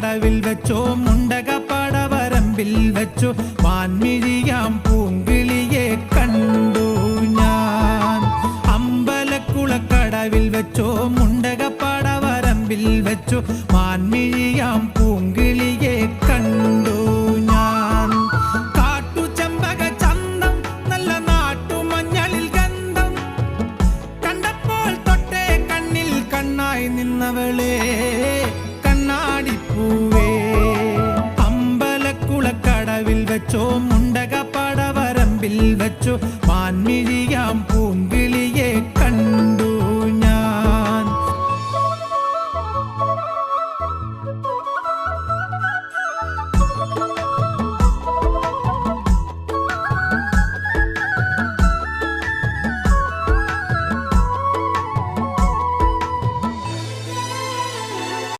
കടവിൽ വെച്ചോ മുണ്ടകപ്പടവരമ്പിൽ വെച്ചോ മാൻമിഴിയാം പൂങ്കിളിയെ കണ്ടു ഞാൻ. അമ്പലക്കുളക്കടവിൽ വെച്ചോ മുണ്ടകപ്പടവരമ്പിൽ വെച്ചോ മാൻമിഴിയാം പൂങ്കിളിയെ കണ്ടു ഞാൻ. കാട്ടുചെമ്പക ചന്തം നല്ല നാട്ടുമഞ്ഞളിൽ ഗന്ധം കണ്ടപ്പോൾ തൊട്ടേ കണ്ണിൽ കണ്ണായി നിന്നവളെ കണ്ണാടിപ്പൂവേ. അമ്പലക്കുളക്കടവിൽ വെച്ചോ മുണ്ടകപ്പടവരമ്പിൽ വെച്ചോ മാൻമിഴിയാം പൂങ്കിളി